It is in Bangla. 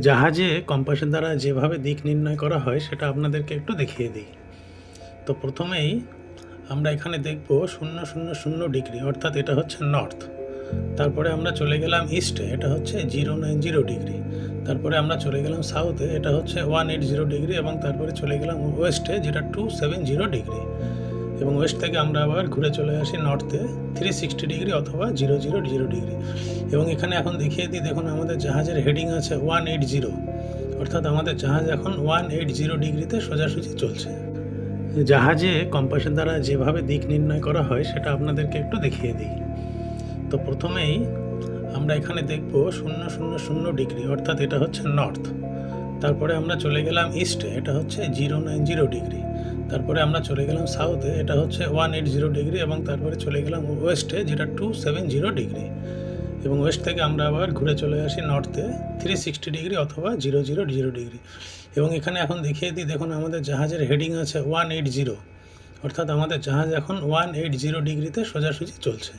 জাহাজে কম্পাসের দ্বারা যেভাবে দিক নির্ণয় করা হয় সেটা আপনাদেরকে একটু দেখিয়ে দিই। তো প্রথমেই আমরা এখানে দেখব 000 অর্থাৎ এটা হচ্ছে নর্থ। তারপরে আমরা চলে গেলাম ইস্টে, এটা হচ্ছে 090 তারপরে আমরা চলে গেলাম সাউথে, এটা হচ্ছে 180 এবং তারপরে চলে গেলাম ওয়েস্টে, যেটা 270 এবং ওয়েস্ট থেকে আমরা আবার ঘুরে চলে আসি নর্থে 360 অথবা 000 এবং এখানে এখন দেখিয়ে দিই, দেখুন আমাদের জাহাজের হেডিং আছে 180, অর্থাৎ আমাদের জাহাজ এখন 180 সোজাসুজি চলছে। জাহাজে কম্পাসের দ্বারা যেভাবে দিক নির্ণয় করা হয় সেটা আপনাদেরকে একটু দেখিয়ে দিই। তো প্রথমেই আমরা এখানে দেখব 000 অর্থাৎ এটা হচ্ছে নর্থ। তারপরে আমরা চলে গেলাম ইস্টে, এটা হচ্ছে 090 তারপরে আমরা চলে গেলাম সাউথে, এটা হচ্ছে 180 এবং তারপরে চলে গেলাম ওয়েস্টে, যেটা 270 এবং ওয়েস্ট থেকে আমরা আবার ঘুরে চলে আসি নর্থে 360 অথবা 000 এবং এখানে এখন দেখিয়ে দিই, দেখুন আমাদের জাহাজের হেডিং আছে 180, অর্থাৎ আমাদের জাহাজ এখন 180 সোজাসুজি চলছে।